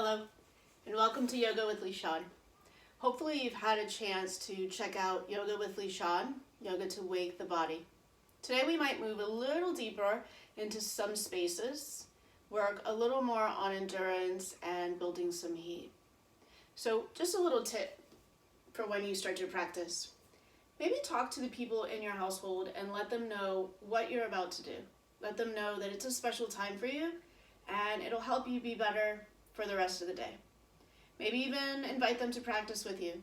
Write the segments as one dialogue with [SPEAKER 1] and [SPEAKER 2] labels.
[SPEAKER 1] Hello, and welcome to Yoga with LeShan. Hopefully you've had a chance to check out Yoga with LeShan, Yoga to Wake the Body. Today we might move a little deeper into some spaces, work a little more on endurance and building some heat. So just a little tip for when you start to practice. Maybe talk to the people in your household and let them know what you're about to do. Let them know that it's a special time for you and it'll help you be better for the rest of the day. Maybe even invite them to practice with you.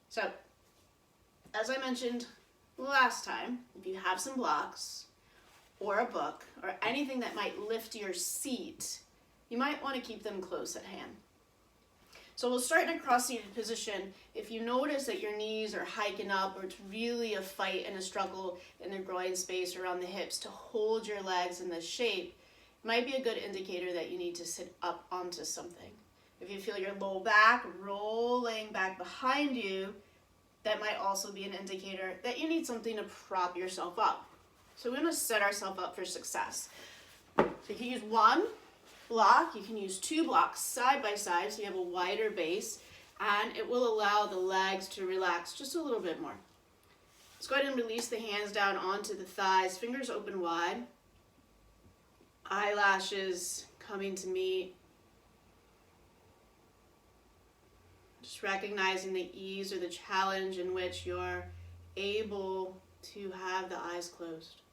[SPEAKER 1] So, as I mentioned last time, if you have some blocks or a book or anything that might lift your seat, you might want to keep them close at hand. So we'll start in a cross-seated position. If you notice that your knees are hiking up or it's really a fight and a struggle in the groin space around the hips to hold your legs in this shape, it might be a good indicator that you need to sit up onto something. If you feel your low back rolling back behind you, that might also be an indicator that you need something to prop yourself up. So we're going to set ourselves up for success. So you can use one block, you can use two blocks side by side so you have a wider base, and it will allow the legs to relax just a little bit more. Let's go ahead and release the hands down onto the thighs, fingers open wide. Eyelashes coming to meet. Just recognizing the ease or the challenge in which you're able to have the eyes closed.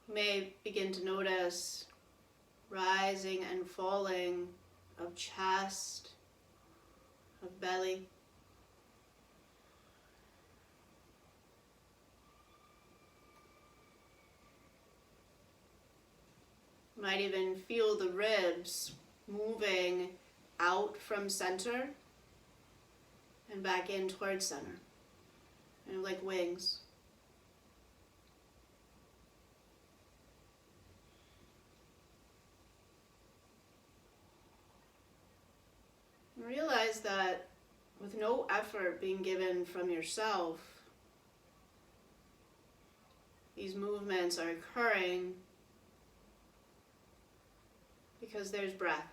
[SPEAKER 1] You may begin to notice rising and falling of chest, of belly. You might even feel the ribs moving out from center and back in towards center, and like wings. Realize that with no effort being given from yourself, these movements are occurring because there's breath.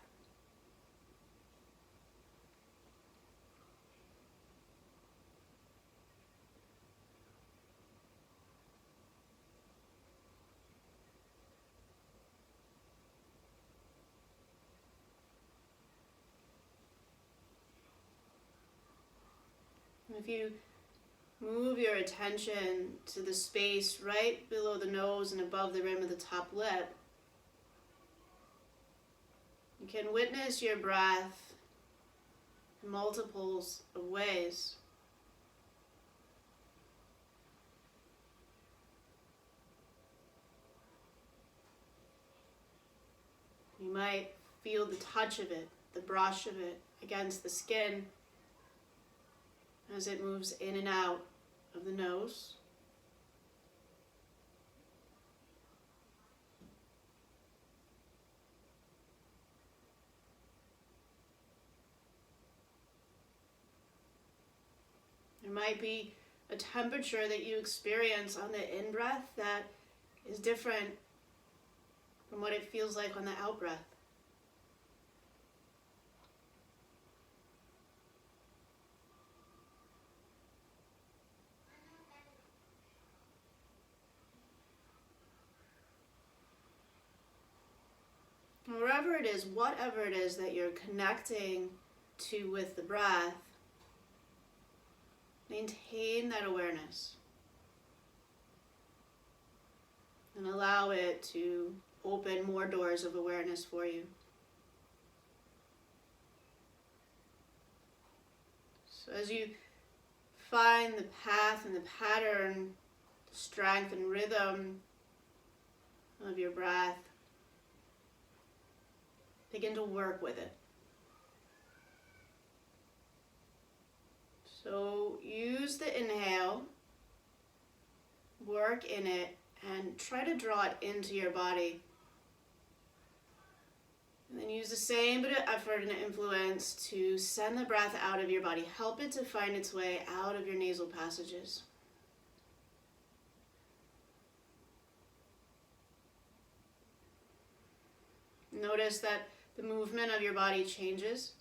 [SPEAKER 1] If you move your attention to the space right below the nose and above the rim of the top lip, you can witness your breath in multiples of ways. You might feel the touch of it, the brush of it against the skin as it moves in and out of the nose. There might be a temperature that you experience on the in-breath that is different from what it feels like on the out-breath. Wherever it is, whatever it is that you're connecting to with the breath, maintain that awareness and allow it to open more doors of awareness for you. So as you find the path and the pattern, strength and rhythm of your breath, begin to work with it. So use the inhale, work in it, and try to draw it into your body. And then use the same bit of effort and influence to send the breath out of your body. Help it to find its way out of your nasal passages. Notice that the movement of your body changes.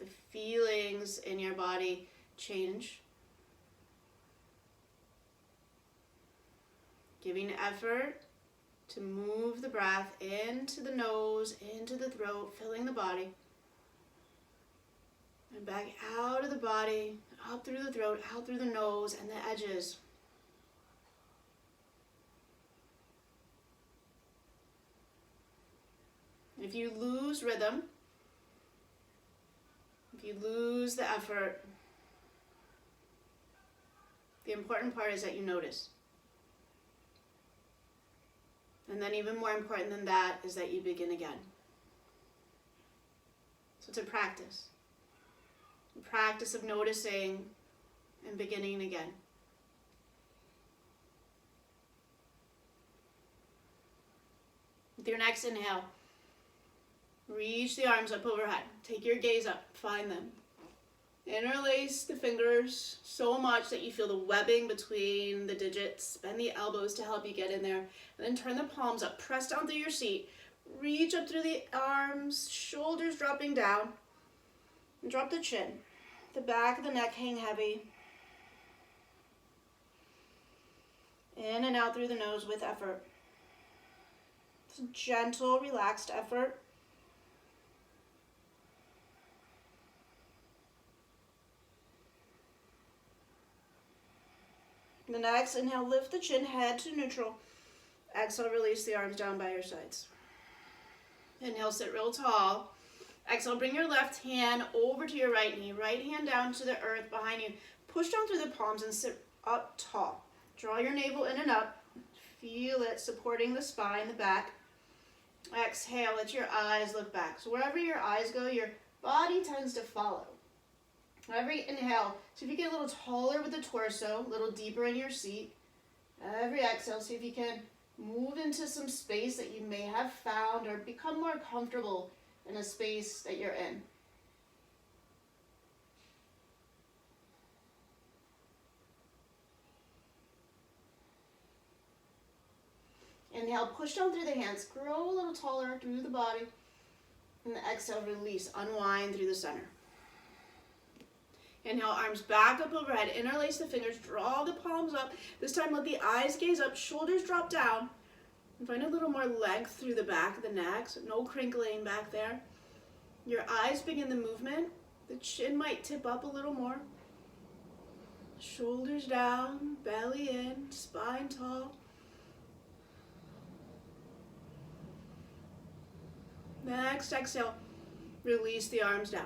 [SPEAKER 1] The feelings in your body change. Giving effort to move the breath into the nose, into the throat, filling the body. And back out of the body, up through the throat, out through the nose and the edges. If you lose rhythm, if you lose the effort, the important part is that you notice. And then even more important than that is that you begin again. So it's a practice. A practice of noticing and beginning again. With your next inhale, reach the arms up overhead. Take your gaze up, find them. Interlace the fingers so much that you feel the webbing between the digits. Bend the elbows to help you get in there. And then turn the palms up. Press down through your seat. Reach up through the arms, shoulders dropping down. And drop the chin. The back of the neck hang heavy. In and out through the nose with effort. It's a gentle, relaxed effort. The next inhale, lift the chin, head to neutral. Exhale, release the arms down by your sides. Inhale, sit real tall. Exhale, bring your left hand over to your right knee. Right hand down to the earth behind you. Push down through the palms and sit up tall. Draw your navel in and up. Feel it supporting the spine, the back. Exhale, let your eyes look back. So wherever your eyes go, your body tends to follow. Every inhale, see if you get a little taller with the torso, a little deeper in your seat. Every exhale, see if you can move into some space that you may have found or become more comfortable in a space that you're in. Inhale, push down through the hands, grow a little taller through the body. And the exhale, release, unwind through the center. Inhale, arms back up overhead, interlace the fingers, draw the palms up. This time let the eyes gaze up, shoulders drop down. And find a little more length through the back of the neck, so no crinkling back there. Your eyes begin the movement. The chin might tip up a little more. Shoulders down, belly in, spine tall. Next exhale, release the arms down.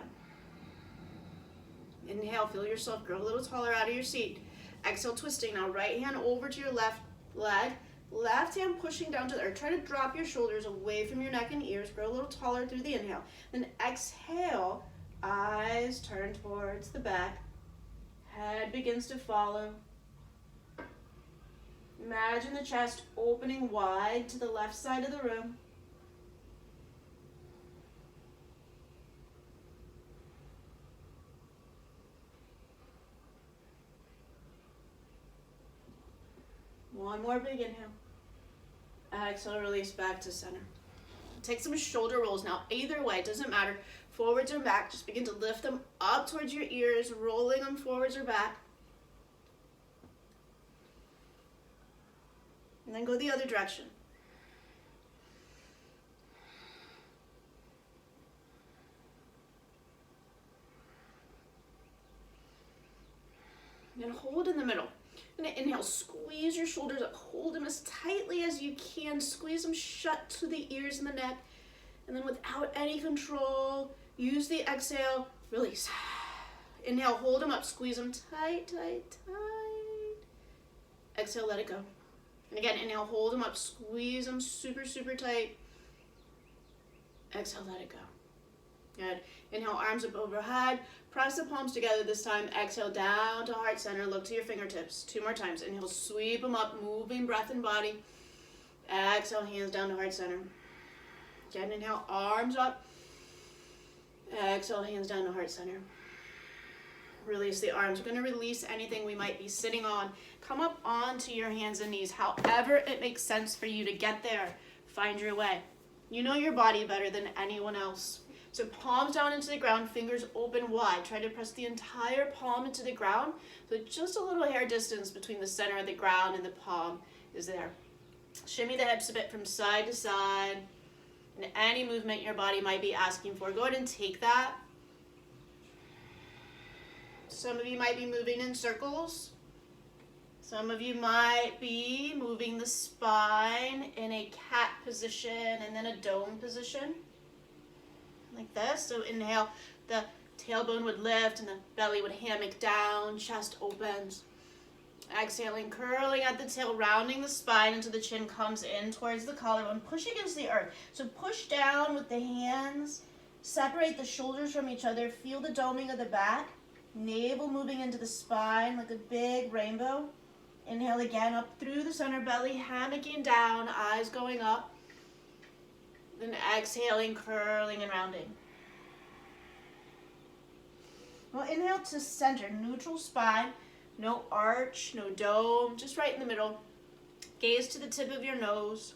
[SPEAKER 1] Inhale, feel yourself grow a little taller out of your seat. Exhale, twisting. Now right hand over to your left leg. Left hand pushing down to the earth. Try to drop your shoulders away from your neck and ears. Grow a little taller through the inhale. Then exhale, eyes turn towards the back. Head begins to follow. Imagine the chest opening wide to the left side of the room. One more big inhale. Exhale, release back to center. Take some shoulder rolls now. Either way, it doesn't matter. Forwards or back. Just begin to lift them up towards your ears, rolling them forwards or back. And then go the other direction. And hold in the middle. And inhale, squeeze your shoulders up. Hold them as tightly as you can. Squeeze them shut to the ears and the neck. And then without any control, use the exhale, release. Inhale, hold them up. Squeeze them tight, tight, tight. Exhale, let it go. And again, inhale, hold them up. Squeeze them super, super tight. Exhale, let it go. Good. Inhale, arms up overhead. Press the palms together this time. Exhale, down to heart center. Look to your fingertips. 2 more times. Inhale, sweep them up, moving breath and body. Exhale, hands down to heart center. Again, inhale, arms up. Exhale, hands down to heart center. Release the arms. We're going to release anything we might be sitting on. Come up onto your hands and knees, however it makes sense for you to get there. Find your way. You know your body better than anyone else. So palms down into the ground, fingers open wide. Try to press the entire palm into the ground, so just a little hair distance between the center of the ground and the palm is there. Shimmy the hips a bit from side to side. And any movement your body might be asking for, go ahead and take that. Some of you might be moving in circles. Some of you might be moving the spine in a cat position and then a dome position. Like this. So inhale, the tailbone would lift and the belly would hammock down, chest opens. Exhaling, curling at the tail, rounding the spine until the chin comes in towards the collarbone. Push against the earth. So push down with the hands. Separate the shoulders from each other. Feel the doming of the back. Navel moving into the spine like a big rainbow. Inhale again, up through the center belly, hammocking down, eyes going up. Then exhaling, curling and rounding. Well, inhale to center, neutral spine. No arch, no dome, just right in the middle. Gaze to the tip of your nose.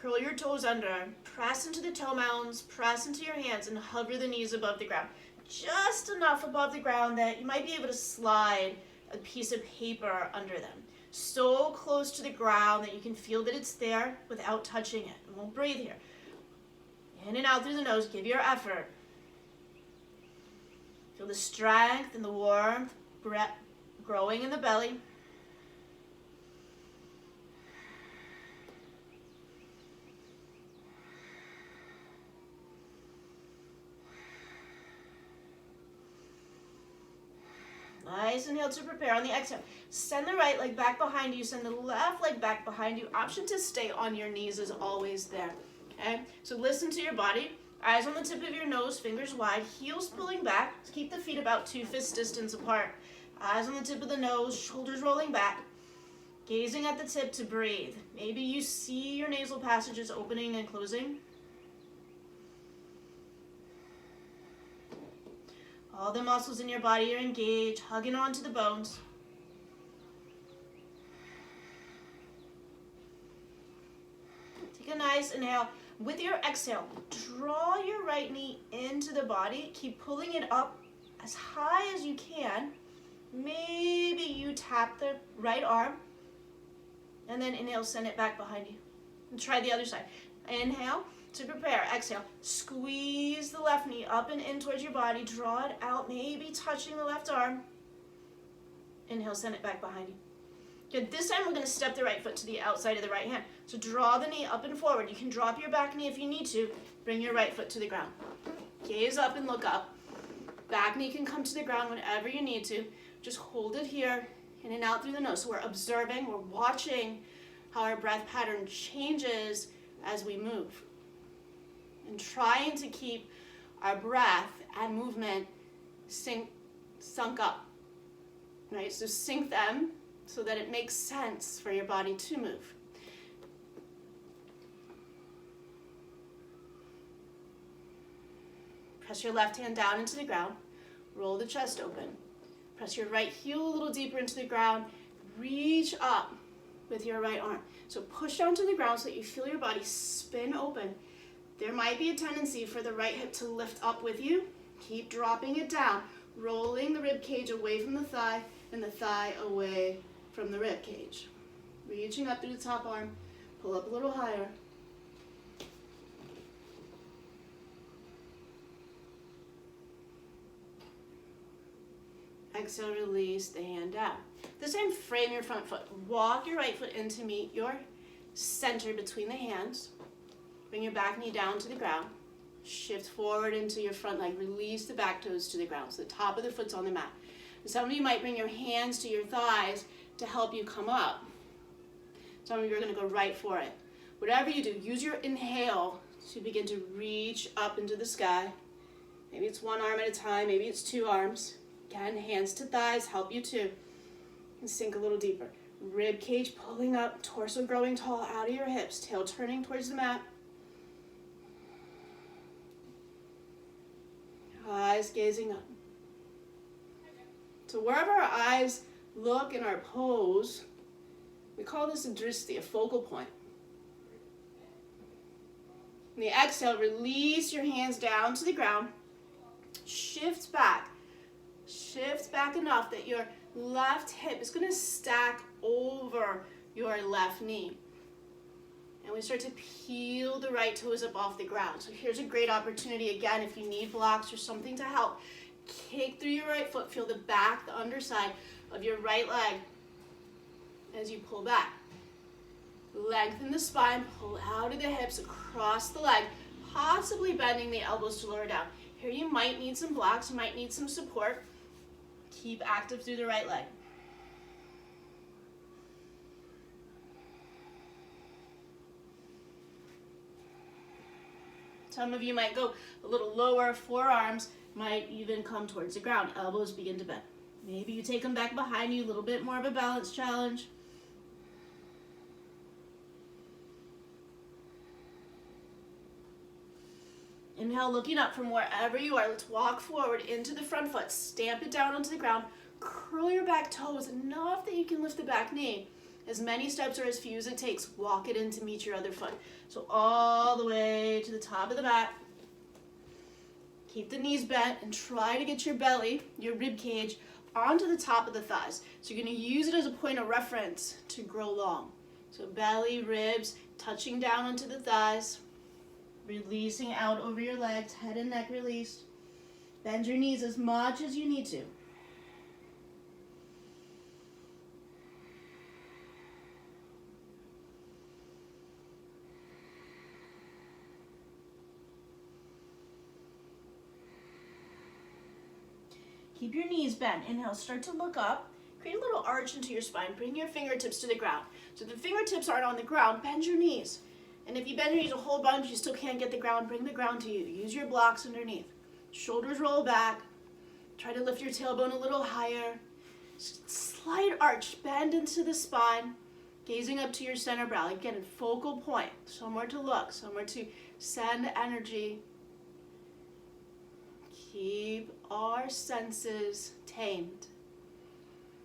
[SPEAKER 1] Curl your toes under. Press into the toe mounds, press into your hands, and hover the knees above the ground. Just enough above the ground that you might be able to slide a piece of paper under them. So close to the ground that you can feel that it's there without touching it. And we'll breathe here. In and out through the nose, give your effort. Feel the strength and the warmth, breath growing in the belly. Nice inhale to prepare. On the exhale, send the right leg back behind you, send the left leg back behind you. Option to stay on your knees is always there. Okay, so listen to your body. Eyes on the tip of your nose, fingers wide, heels pulling back. Keep the feet about 2 fist distance apart. Eyes on the tip of the nose, shoulders rolling back. Gazing at the tip to breathe. Maybe you see your nasal passages opening and closing. All the muscles in your body are engaged, hugging onto the bones. Take a nice inhale. With your exhale, draw your right knee into the body. Keep pulling it up as high as you can. Maybe you tap the right arm. And then inhale, send it back behind you. And try the other side. Inhale to prepare. Exhale. Squeeze the left knee up and in towards your body. Draw it out, maybe touching the left arm. Inhale, send it back behind you. Good. This time we're going to step the right foot to the outside of the right hand. So draw the knee up and forward. You can drop your back knee if you need to. Bring your right foot to the ground. Gaze up and look up. Back knee can come to the ground whenever you need to. Just hold it here, in and out through the nose. So we're observing, we're watching how our breath pattern changes as we move. And trying to keep our breath and movement sunk up. Right? So sync them so that it makes sense for your body to move. Press your left hand down into the ground. Roll the chest open. Press your right heel a little deeper into the ground. Reach up with your right arm. So push down to the ground so that you feel your body spin open. There might be a tendency for the right hip to lift up with you. Keep dropping it down, rolling the rib cage away from the thigh and the thigh away from the rib cage. Reaching up through the top arm. Pull up a little higher. Exhale, release the hand down. This time, frame your front foot. Walk your right foot in to meet your center between the hands. Bring your back knee down to the ground. Shift forward into your front leg. Release the back toes to the ground. So the top of the foot's on the mat. Some of you might bring your hands to your thighs to help you come up. Some of you are going to go right for it. Whatever you do, use your inhale to begin to reach up into the sky. Maybe it's one arm at a time, maybe it's two arms. Again, hands to thighs help you too. And sink a little deeper. Rib cage pulling up, torso growing tall out of your hips, tail turning towards the mat. Eyes gazing up. So wherever our eyes look in our pose, we call this a drishti, a focal point. On the exhale, release your hands down to the ground. Shift back enough that your left hip is going to stack over your left knee. And we start to peel the right toes up off the ground. So here's a great opportunity again, if you need blocks or something to help, kick through your right foot, feel the back, the underside of your right leg as you pull back. Lengthen the spine, pull out of the hips, across the leg, possibly bending the elbows to lower down. Here you might need some blocks, you might need some support. Keep active through the right leg. Some of you might go a little lower, forearms might even come towards the ground, elbows begin to bend. Maybe you take them back behind you, a little bit more of a balance challenge. Inhale, looking up from wherever you are. Let's walk forward into the front foot. Stamp it down onto the ground. Curl your back toes enough that you can lift the back knee. As many steps or as few as it takes, walk it in to meet your other foot. So all the way to the top of the mat. Keep the knees bent and try to get your belly, your rib cage, onto the top of the thighs. So you're going to use it as a point of reference to grow long. So belly, ribs, touching down onto the thighs. Releasing out over your legs, head and neck released. Bend your knees as much as you need to. Keep your knees bent. Inhale, start to look up. Create a little arch into your spine. Bring your fingertips to the ground. So the fingertips aren't on the ground, bend your knees. And if you bend your knees a whole bunch, you still can't get the ground, bring the ground to you. Use your blocks underneath. Shoulders roll back. Try to lift your tailbone a little higher. Slight arch, bend into the spine. Gazing up to your center brow. Again, focal point. Somewhere to look, somewhere to send energy. Keep our senses tamed.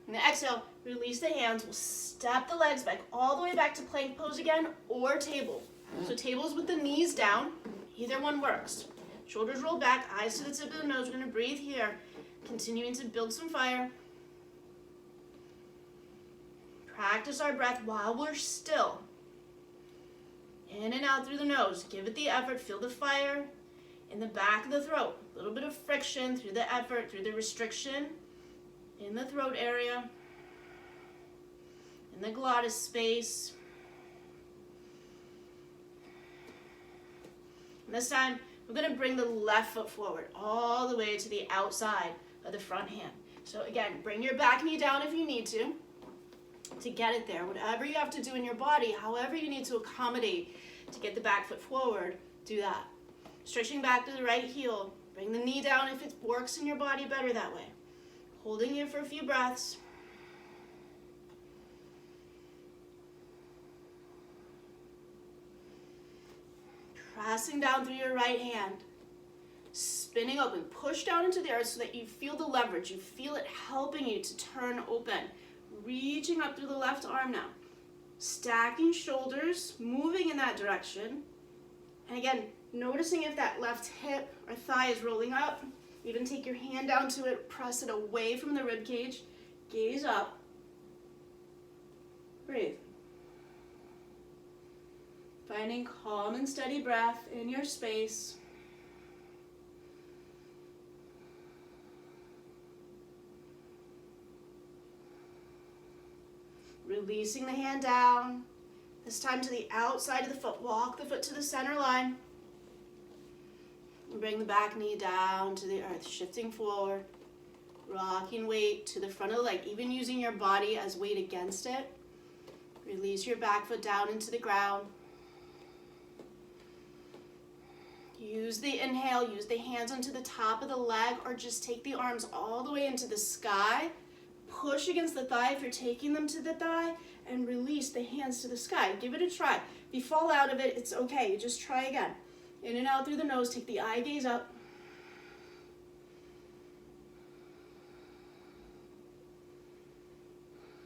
[SPEAKER 1] And the exhale, release the hands. We'll step the legs back all the way back to plank pose again or table. So tables with the knees down. Either one works. Shoulders roll back, eyes to the tip of the nose. We're going to breathe here. Continuing to build some fire. Practice our breath while we're still. In and out through the nose. Give it the effort. Feel the fire in the back of the throat. A little bit of friction through the effort, through the restriction. In the throat area, in the glottis space. And this time, we're going to bring the left foot forward all the way to the outside of the front hand. So again, bring your back knee down if you need to get it there. Whatever you have to do in your body, however you need to accommodate to get the back foot forward, do that. Stretching back to the right heel. Bring the knee down if it works in your body better that way. Holding here for a few breaths. Pressing down through your right hand. Spinning open. Push down into the earth so that you feel the leverage. You feel it helping you to turn open. Reaching up through the left arm now. Stacking shoulders, moving in that direction. And again, noticing if that left hip or thigh is rolling up. Even take your hand down to it, press it away from the rib cage, gaze up, breathe. Finding calm and steady breath in your space. Releasing the hand down, this time to the outside of the foot. Walk the foot to the center line. And bring the back knee down to the earth, shifting forward, rocking weight to the front of the leg, even using your body as weight against it. Release your back foot down into the ground. Use the inhale, use the hands onto the top of the leg, or just take the arms all the way into the sky. Push against the thigh if you're taking them to the thigh, and release the hands to the sky. Give it a try. If you fall out of it, it's okay. You just try again. In and out through the nose, take the eye gaze up.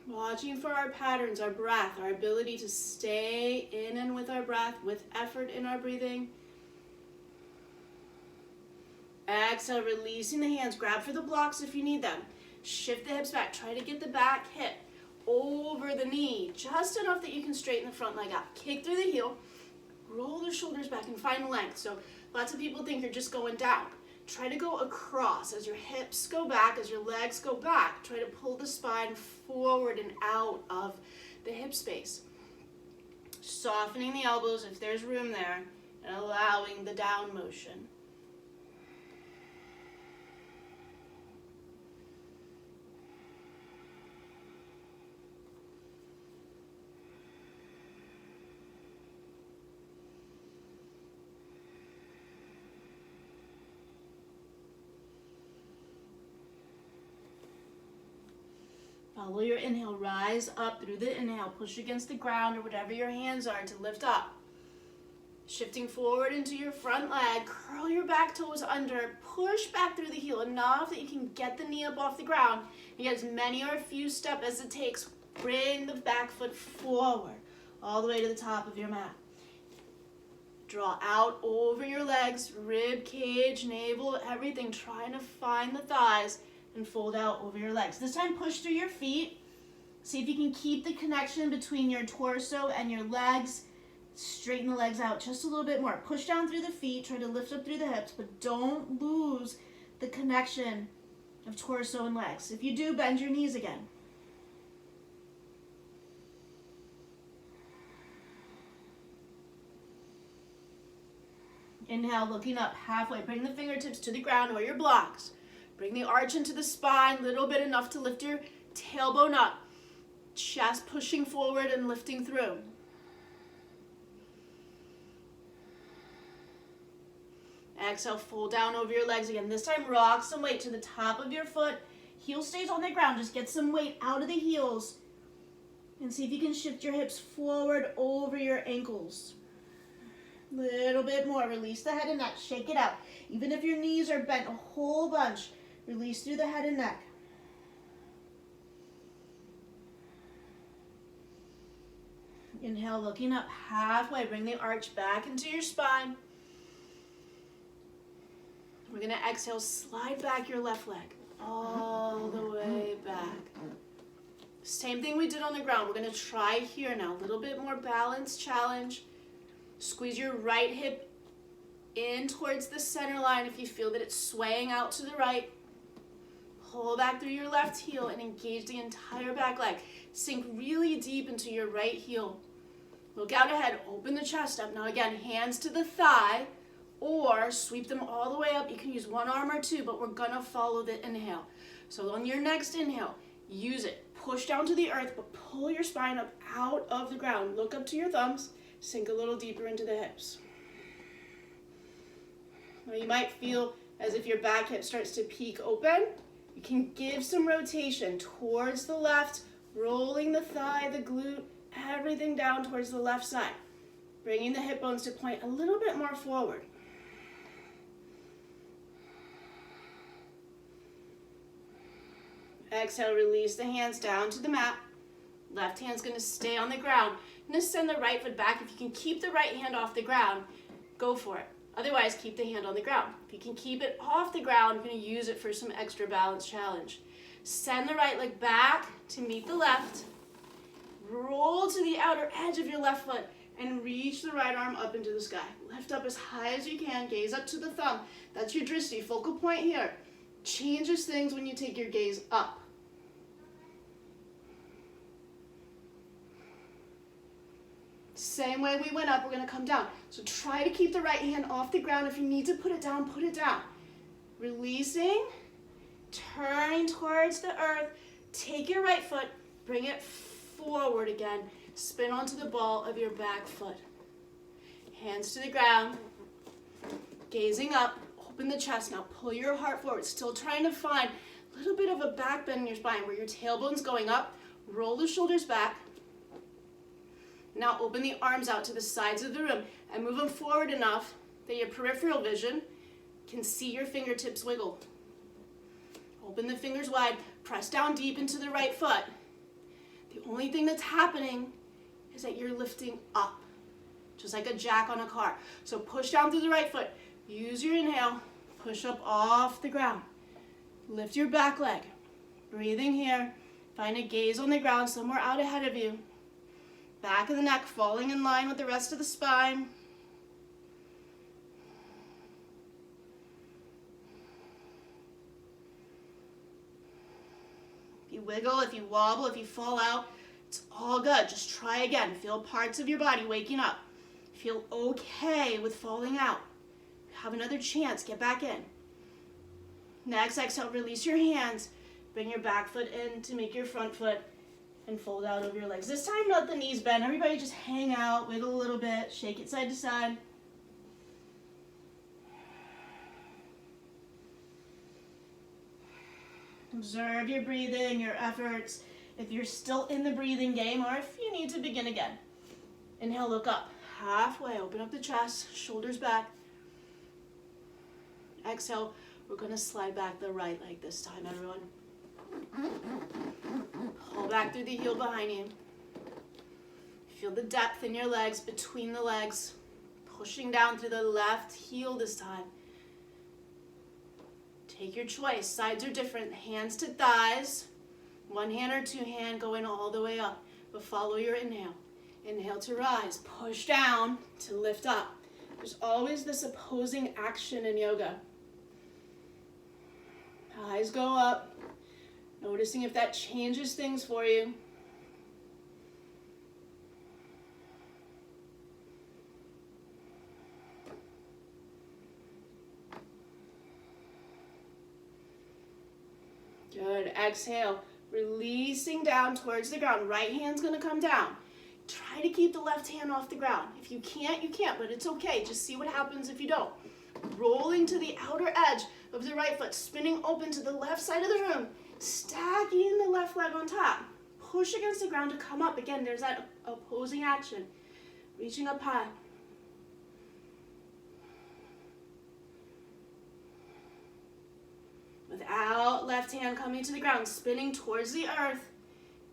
[SPEAKER 1] Watching for our patterns, our breath, our ability to stay in and with our breath, with effort in our breathing. Exhale, releasing the hands. Grab for the blocks if you need them. Shift the hips back. Try to get the back hip over the knee, just enough that you can straighten the front leg out. Kick through the heel. Roll the shoulders back and find length. So lots of people think you're just going down. Try to go across as your hips go back, as your legs go back. Try to pull the spine forward and out of the hip space. Softening the elbows if there's room there, and allowing the down motion. Follow your inhale, rise up through the inhale, push against the ground or whatever your hands are to lift up. Shifting forward into your front leg, curl your back toes under, push back through the heel enough that you can get the knee up off the ground. You get as many or a few steps as it takes. Bring the back foot forward, all the way to the top of your mat. Draw out over your legs, rib cage, navel, everything, trying to find the thighs and fold out over your legs. This time push through your feet. See if you can keep the connection between your torso and your legs. Straighten the legs out just a little bit more. Push down through the feet, try to lift up through the hips, but don't lose the connection of torso and legs. If you do, bend your knees again. Inhale, looking up halfway. Bring the fingertips to the ground or your blocks. Bring the arch into the spine, little bit enough to lift your tailbone up. Chest pushing forward and lifting through. Exhale, fold down over your legs again. This time, rock some weight to the top of your foot. Heel stays on the ground. Just get some weight out of the heels. And see if you can shift your hips forward over your ankles. Little bit more. Release the head and neck. Shake it out. Even if your knees are bent a whole bunch, release through the head and neck. Inhale, looking up halfway. Bring the arch back into your spine. We're going to exhale, slide back your left leg all the way back. Same thing we did on the ground. We're going to try here now. A little bit more balance challenge. Squeeze your right hip in towards the center line if you feel that it's swaying out to the right. Pull back through your left heel and engage the entire back leg. Sink really deep into your right heel. Look out ahead, open the chest up. Now again, hands to the thigh or sweep them all the way up. You can use one arm or two, but we're gonna follow the inhale. So on your next inhale, use it. Push down to the earth, but pull your spine up out of the ground. Look up to your thumbs, sink a little deeper into the hips. Now you might feel as if your back hip starts to peek open. You can give some rotation towards the left, rolling the thigh, the glute, everything down towards the left side. Bringing the hip bones to point a little bit more forward. Exhale, release the hands down to the mat. Left hand's going to stay on the ground. I'm going to send the right foot back. If you can keep the right hand off the ground, go for it. Otherwise, keep the hand on the ground. If you can keep it off the ground, you're going to use it for some extra balance challenge. Send the right leg back to meet the left. Roll to the outer edge of your left foot and reach the right arm up into the sky. Lift up as high as you can. Gaze up to the thumb. That's your drishti, focal point here. Changes things when you take your gaze up. Same way we went up, we're going to come down. So try to keep the right hand off the ground. If you need to put it down, put it down. Releasing, turning towards the earth. Take your right foot, bring it forward again. Spin onto the ball of your back foot. Hands to the ground. Gazing up, open the chest. Now pull your heart forward, still trying to find a little bit of a back bend in your spine where your tailbone's going up. Roll the shoulders back. Now open the arms out to the sides of the room and move them forward enough that your peripheral vision can see your fingertips wiggle. Open the fingers wide, press down deep into the right foot. The only thing that's happening is that you're lifting up, just like a jack on a car. So push down through the right foot. Use your inhale, push up off the ground. Lift your back leg. Breathing here. Find a gaze on the ground somewhere out ahead of you. Back of the neck falling in line with the rest of the spine. If you wiggle, if you wobble, if you fall out, it's all good. Just try again. Feel parts of your body waking up. Feel okay with falling out. Have another chance. Get back in. Next, exhale, release your hands. Bring your back foot in to make your front foot and fold out over your legs. This time, let the knees bend. Everybody just hang out, wiggle a little bit, shake it side to side. Observe your breathing, your efforts. If you're still in the breathing game or if you need to begin again. Inhale, look up. Halfway, open up the chest, shoulders back. Exhale, we're going to slide back the right leg this time, everyone. Pull back through the heel behind you. Feel the depth in your legs, between the legs. Pushing down through the left heel this time. Take your choice. Sides are different. Hands to thighs. One hand or two hand going all the way up. But follow your inhale. Inhale to rise. Push down to lift up. There's always this opposing action in yoga. Eyes go up. Noticing if that changes things for you. Good. Exhale. Releasing down towards the ground. Right hand's going to come down. Try to keep the left hand off the ground. If you can't, you can't, but it's okay. Just see what happens if you don't. Rolling to the outer edge of the right foot. Spinning open to the left side of the room. Stacking the left leg on top. Push against the ground to come up. Again, there's that opposing action. Reaching up high. Without left hand coming to the ground, spinning towards the earth,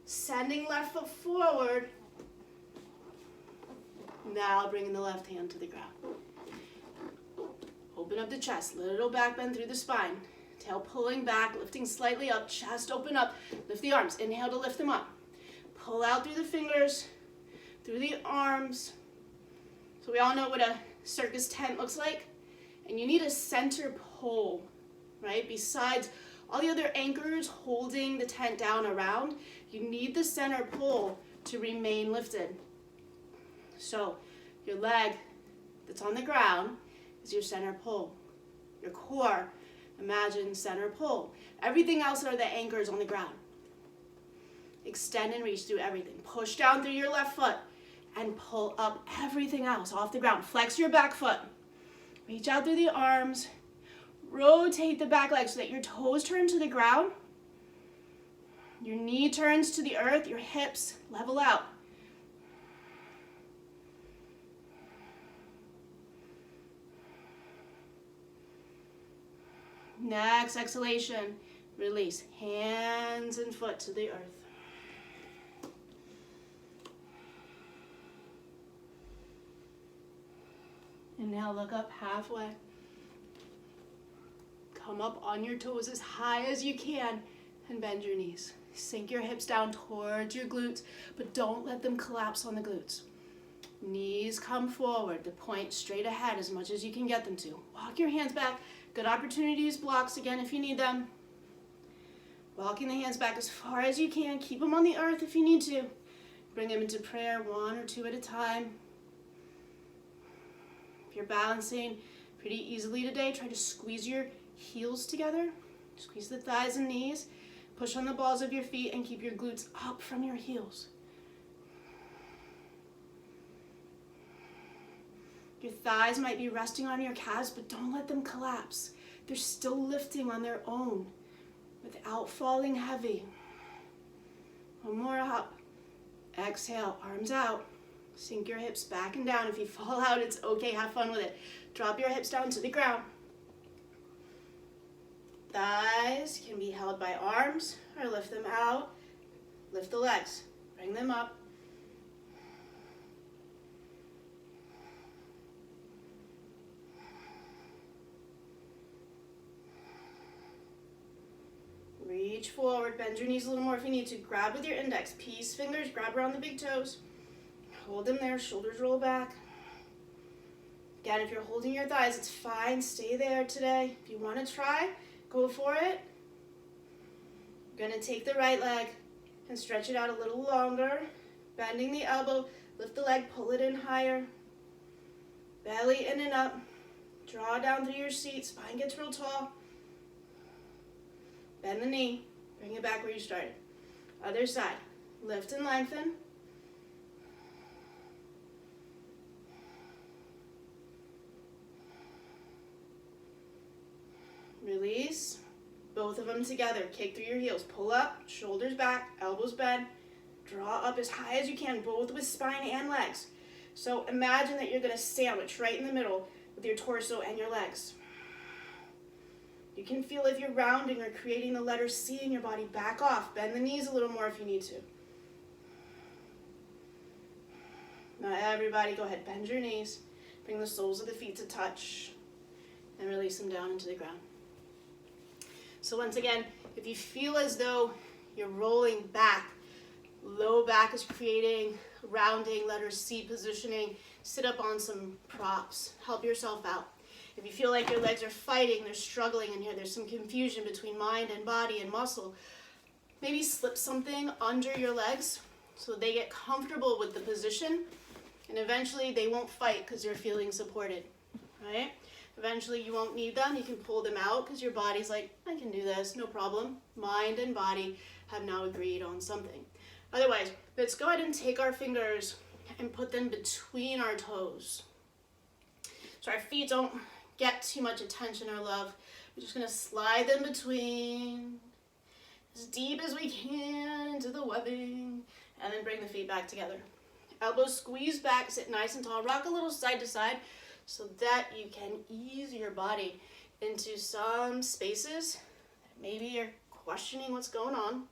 [SPEAKER 1] sending left foot forward. Now bringing the left hand to the ground. Open up the chest, little back bend through the spine. Tail pulling back, lifting slightly up, chest open up. Lift the arms, inhale to lift them up. Pull out through the fingers, through the arms. So we all know what a circus tent looks like. And you need a center pole. Right? Besides all the other anchors holding the tent down around, you need the center pole to remain lifted. So your leg that's on the ground is your center pole. Your core, imagine center pole. Everything else are the anchors on the ground. Extend and reach through everything. Push down through your left foot and pull up everything else off the ground. Flex your back foot. Reach out through the arms. Rotate the back leg so that your toes turn to the ground. Your knee turns to the earth. Your hips level out. Next exhalation, release. Hands and foot to the earth. Inhale, look up halfway. Come up on your toes as high as you can and bend your knees. Sink your hips down towards your glutes, but don't let them collapse on the glutes. Knees come forward, the point straight ahead as much as you can get them to. Walk your hands back. Good opportunity to use blocks again if you need them. Walking the hands back as far as you can. Keep them on the earth if you need to. Bring them into prayer one or two at a time. If you're balancing pretty easily today, try to squeeze your heels together. Squeeze the thighs and knees. Push on the balls of your feet and keep your glutes up from your heels. Your thighs might be resting on your calves, but don't let them collapse. They're still lifting on their own without falling heavy. One more up. Exhale, arms out. Sink your hips back and down. If you fall out, it's okay. Have fun with it. Drop your hips down to the ground. Thighs can be held by arms or lift them out. Lift the legs. Bring them up. Reach forward, bend your knees a little more if you need to. Grab with your index. Peace fingers, grab around the big toes. Hold them there, shoulders roll back. Again, if you're holding your thighs, it's fine. Stay there today. If you want to try, go for it. You're going to take the right leg and stretch it out a little longer. Bending the elbow, lift the leg, pull it in higher. Belly in and up. Draw down through your seat, spine gets real tall. Bend the knee, bring it back where you started. Other side, lift and lengthen. Release, both of them together. Kick through your heels, pull up, shoulders back, elbows bend. Draw up as high as you can, both with spine and legs. So imagine that you're gonna sandwich right in the middle with your torso and your legs. You can feel if you're rounding or creating the letter C in your body. Back off. Bend the knees a little more if you need to. Now everybody go ahead. Bend your knees. Bring the soles of the feet to touch. And release them down into the ground. So once again, if you feel as though you're rolling back, low back is creating rounding, letter C positioning, sit up on some props. Help yourself out. If you feel like your legs are fighting, they're struggling in here, there's some confusion between mind and body and muscle, maybe slip something under your legs so they get comfortable with the position, and eventually they won't fight because they're feeling supported, right? Eventually you won't need them. You can pull them out because your body's like, I can do this, no problem. Mind and body have now agreed on something. Otherwise, let's go ahead and take our fingers and put them between our toes. So our feet don't get too much attention or love. We're just gonna slide them between as deep as we can into the webbing, and then bring the feet back together. Elbows squeeze back, sit nice and tall, rock a little side to side so that you can ease your body into some spaces that maybe you're questioning what's going on.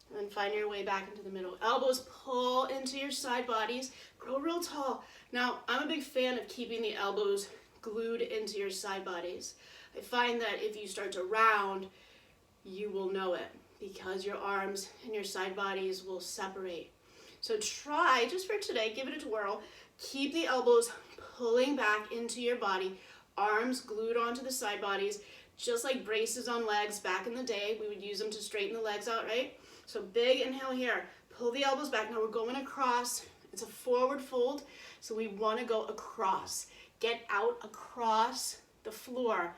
[SPEAKER 1] And then find your way back into the middle. Elbows pull into your side bodies. Grow real tall. Now, I'm a big fan of keeping the elbows glued into your side bodies. I find that if you start to round, you will know it because your arms and your side bodies will separate. So try, just for today, give it a twirl. Keep the elbows pulling back into your body. Arms glued onto the side bodies, just like braces on legs back in the day. We would use them to straighten the legs out, right? So big inhale here, pull the elbows back. Now we're going across. It's a forward fold, so we want to go across. Get out across the floor,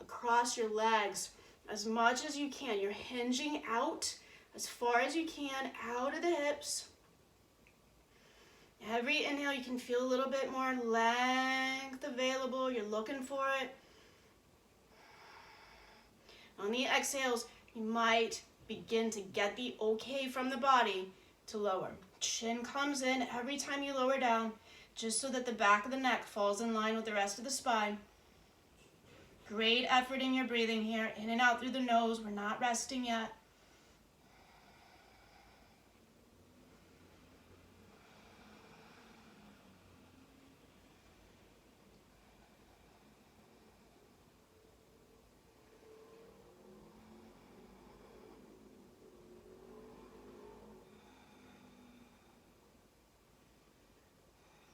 [SPEAKER 1] across your legs as much as you can. You're hinging out as far as you can, out of the hips. Every inhale, you can feel a little bit more length available. You're looking for it. On the exhales, you might begin to get the okay from the body to lower. Chin comes in every time you lower down, just so that the back of the neck falls in line with the rest of the spine. Great effort in your breathing here, in and out through the nose. We're not resting yet.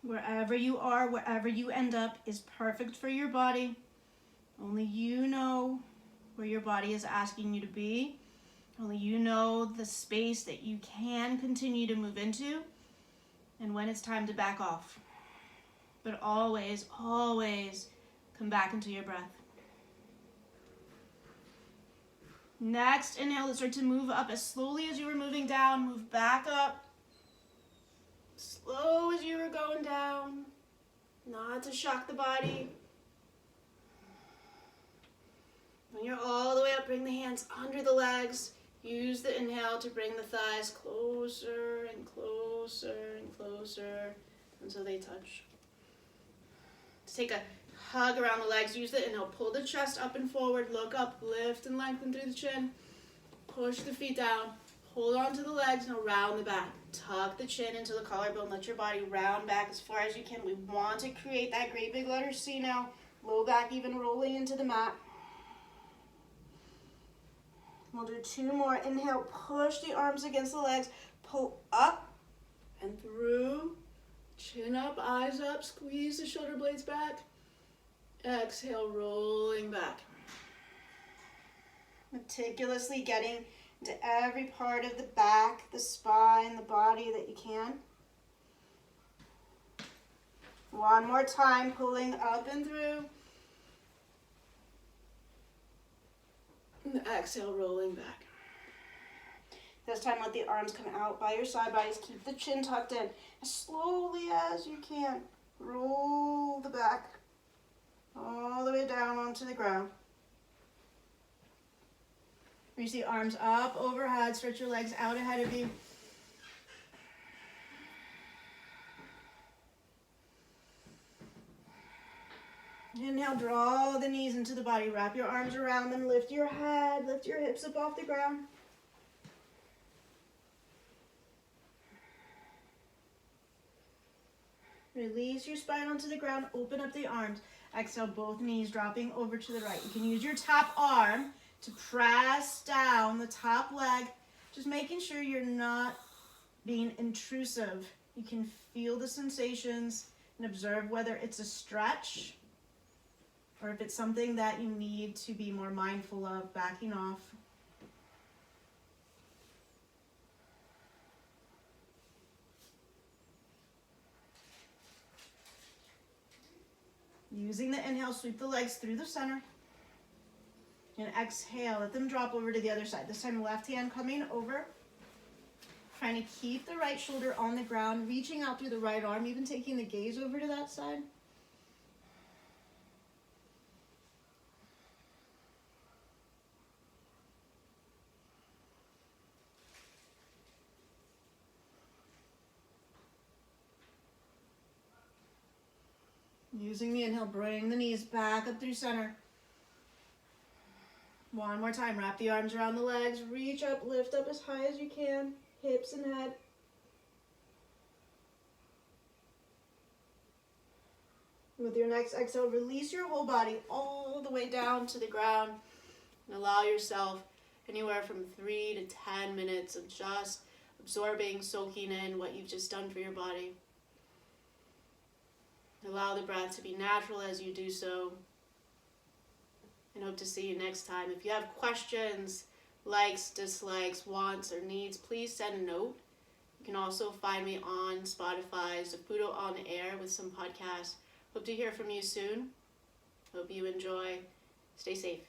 [SPEAKER 1] Wherever you are, wherever you end up is perfect for your body. Only you know where your body is asking you to be. Only you know the space that you can continue to move into and when it's time to back off. But always, always come back into your breath. Next, inhale to start to move up as slowly as you were moving down. Move back up. slow as you were going down, not to shock the body. When you're all the way up, bring the hands under the legs. Use the inhale to bring the thighs closer and closer and closer until they touch. Take a hug around the legs. Use the inhale. Pull the chest up and forward. Look up. Lift and lengthen through the chin. Push the feet down. Hold on to the legs. Now round the back. Tuck the chin into the collarbone. Let your body round back as far as you can. We want to create that great big letter C now. Low back even rolling into the mat. We'll do 2 more. Inhale, push the arms against the legs. Pull up and through. Chin up, eyes up. Squeeze the shoulder blades back. Exhale, rolling back. Meticulously getting into every part of the back, the spine, the body that you can. One more time, pulling up and through. And exhale, rolling back. This time, let the arms come out by your side bodies. Keep the chin tucked in as slowly as you can. Roll the back all the way down onto the ground. Reach the arms up overhead. Stretch your legs out ahead of you. Inhale, draw the knees into the body. Wrap your arms around them. Lift your head. Lift your hips up off the ground. Release your spine onto the ground. Open up the arms. Exhale, both knees dropping over to the right. You can use your top arm to press down the top leg. Just making sure you're not being intrusive. You can feel the sensations and observe whether it's a stretch or if it's something that you need to be more mindful of, backing off. Using the inhale, sweep the legs through the center. And exhale, let them drop over to the other side. This time, left hand coming over. Trying to keep the right shoulder on the ground, reaching out through the right arm, even taking the gaze over to that side. Using the inhale, bring the knees back up through center. One more time, wrap the arms around the legs, reach up, lift up as high as you can, hips and head. With your next exhale, release your whole body all the way down to the ground and allow yourself anywhere from 3 to 10 minutes of just absorbing, soaking in what you've just done for your body. Allow the breath to be natural as you do so. And hope to see you next time. If you have questions, likes, dislikes, wants, or needs, please send a note. You can also find me on Spotify, Zaputo on Air with some podcasts. Hope to hear from you soon. Hope you enjoy. Stay safe.